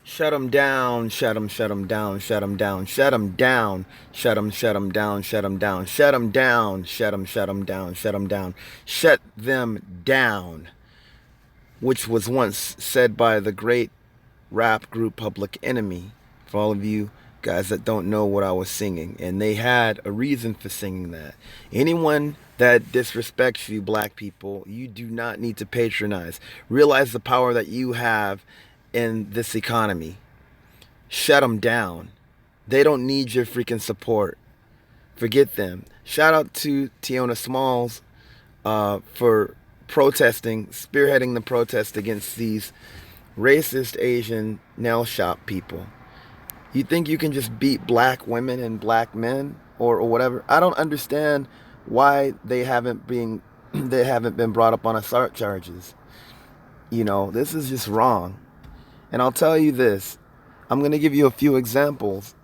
Shut them down, shut them down, shut them down, shut them down, shut them down, shut them down, shut them down, shut them down, shut them down, shut them down, which was once said by the great rap group Public Enemy. For all of you guys that don't know what I was singing, and they had a reason for singing that. Anyone that disrespects you, black people, you do not need to patronize. Realize the power that you have in this economy. Shut them down. They don't need your freaking support. Forget them. Shout out to Tiona Smalls for protesting, spearheading the protest against these racist Asian nail shop people. You think you can just beat black women and black men or whatever? I don't understand why they haven't been brought up on assault charges. This is just wrong. And I'll tell you this. I'm going to give you a few examples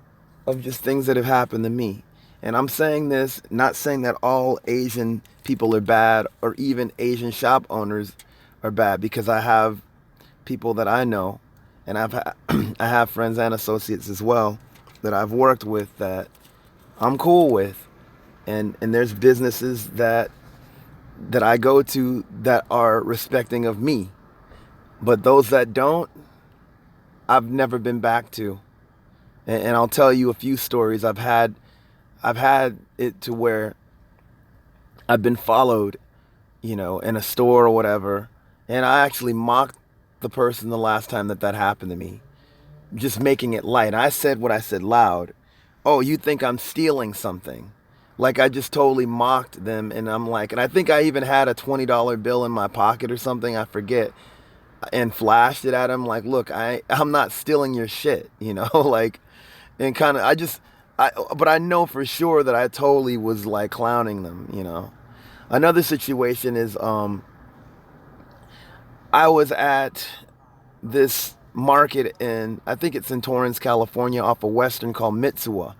of just things that have happened to me. And I'm saying this, not saying that all Asian people are bad or even Asian shop owners are bad, because I have people that I know, and I have friends and associates as well that I've worked with that I'm cool with, and there's businesses that I go to that are respecting of me, but those that don't, I've never been back to. And I'll tell you a few stories. I've had it to where I've been followed, in a store or whatever, and I actually mocked the person the last time that happened to me, just making it light. I said what I said loud. Oh, you think I'm stealing something? Like, I just totally mocked them, and I'm like, and I think I even had a $20 bill in my pocket or something, I forget, and flashed it at him like, look, I'm not stealing your shit, like, and kind of, but I know for sure that I totally was like clowning them. Another situation is, I was at this market I think it's in Torrance, California, off of Western, called Mitsuo.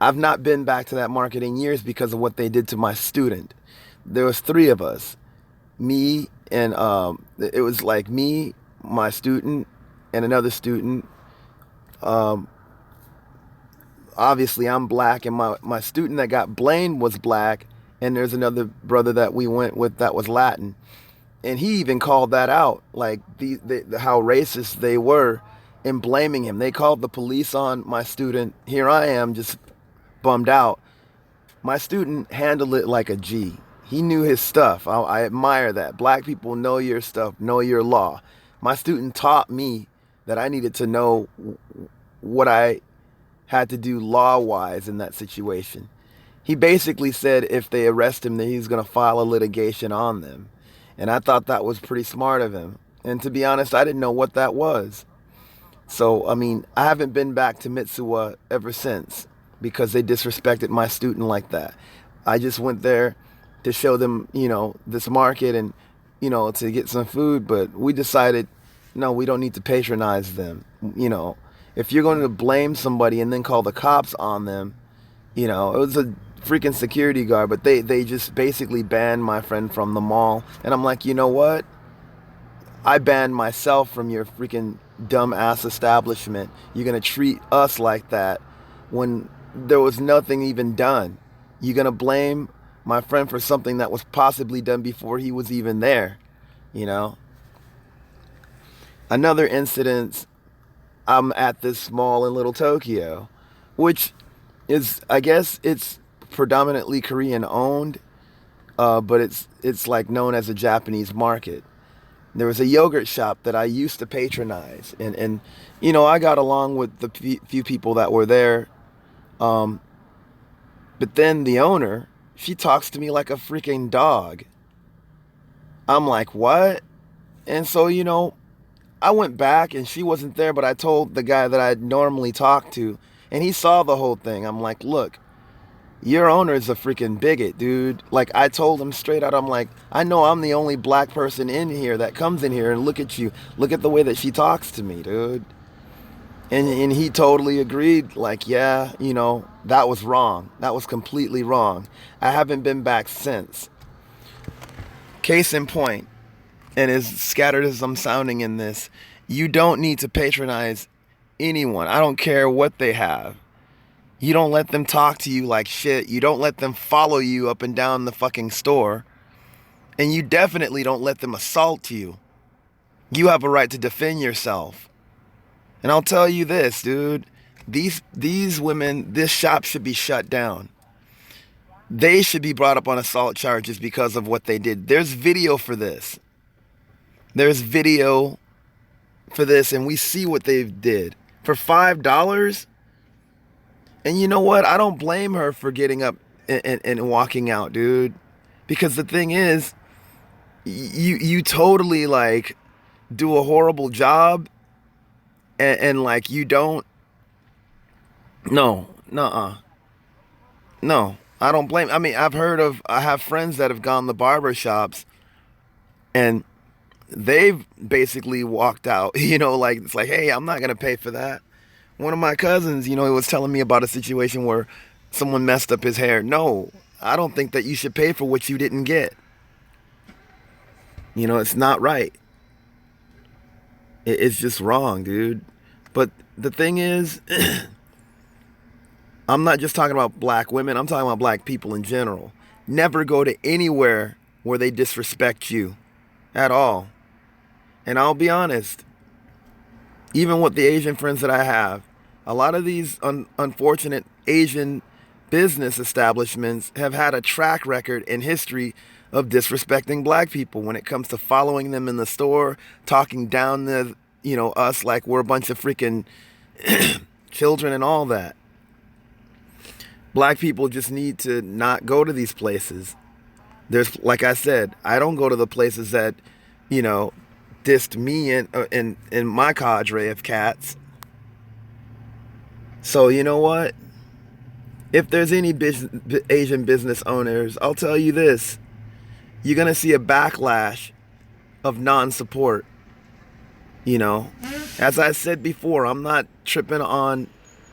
I've not been back to that market in years because of what they did to my student. There was three of us, me and it was like me, my student, and another student. Um, Obviously, I'm black, and my student that got blamed was black, and there's another brother that we went with that was Latin, and he even called that out, like how racist they were in blaming him. They called the police on my student. Here I am, just bummed out. My student handled it like a G. He knew his stuff. I admire that. Black people know your stuff, know your law. My student taught me that I needed to know what I had to do law-wise in that situation. He basically said if they arrest him, that he's going to file a litigation on them. And I thought that was pretty smart of him. And to be honest, I didn't know what that was. So, I mean, I haven't been back to Mitsuo ever since because they disrespected my student like that. I just went there to show them, this market and, to get some food. But we decided, no, we don't need to patronize them. If you're going to blame somebody and then call the cops on them, it was a freaking security guard, but they just basically banned my friend from the mall. And I'm like, you know what? I banned myself from your freaking dumb ass establishment. You're going to treat us like that when there was nothing even done. You're going to blame my friend for something that was possibly done before he was even there, you know? Another incident, I'm at this mall in Little Tokyo, which is, I guess it's predominantly Korean owned, but it's like known as a Japanese market. There was a yogurt shop that I used to patronize, and I got along with the few people that were there. Um, but then the owner, she talks to me like a freaking dog. I'm like, what? And so, I went back and she wasn't there, but I told the guy that I'd normally talk to, and he saw the whole thing. I'm like, look, your owner is a freaking bigot, dude. Like, I told him straight out, I'm like, I know I'm the only black person in here that comes in here, and look at you. Look at the way that she talks to me, dude. And he totally agreed, like, yeah, that was wrong. That was completely wrong. I haven't been back since. Case in point, and as scattered as I'm sounding in this, you don't need to patronize anyone. I don't care what they have. You don't let them talk to you like shit. You don't let them follow you up and down the fucking store. And you definitely don't let them assault you. You have a right to defend yourself. And I'll tell you this, dude. These women, this shop should be shut down. They should be brought up on assault charges because of what they did. There's video for this. There's video for this, and we see what they did. For $5? And you know what? I don't blame her for getting up and walking out, dude. Because the thing is, you totally like do a horrible job and like you don't. No, nuh-uh. No, I don't blame. I mean, I have friends that have gone to barber shops and they've basically walked out, like, it's like, hey, I'm not going to pay for that. One of my cousins, he was telling me about a situation where someone messed up his hair. No, I don't think that you should pay for what you didn't get. It's not right. It's just wrong, dude. But the thing is, I'm not just talking about black women. I'm talking about black people in general. Never go to anywhere where they disrespect you at all. And I'll be honest, even with the Asian friends that I have, a lot of these unfortunate Asian business establishments have had a track record in history of disrespecting black people when it comes to following them in the store, talking down to, us like we're a bunch of freaking children and all that. Black people just need to not go to these places. Like I said, I don't go to the places that, dissed me and my cadre of cats. So you know what? If there's any Asian business owners, I'll tell you this. You're going to see a backlash of non-support. As I said before, I'm not tripping on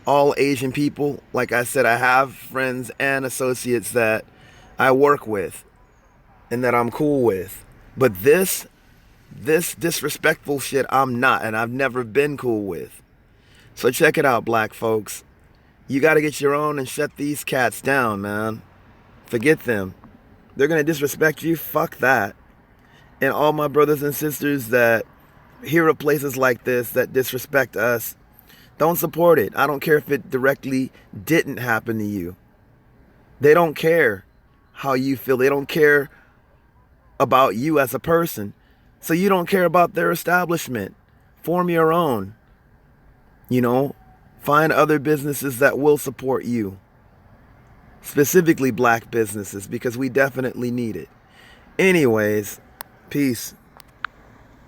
all Asian people. Like I said, I have friends and associates that I work with and that I'm cool with. But this disrespectful shit, I'm not, and I've never been cool with. So check it out, black folks. You got to get your own and shut these cats down, man. Forget them. They're going to disrespect you. Fuck that. And all my brothers and sisters that hear of places like this that disrespect us, don't support it. I don't care if it directly didn't happen to you. They don't care how you feel. They don't care about you as a person. So you don't care about their establishment. Form your own. Find other businesses that will support you. Specifically black businesses, because we definitely need it. Anyways, peace.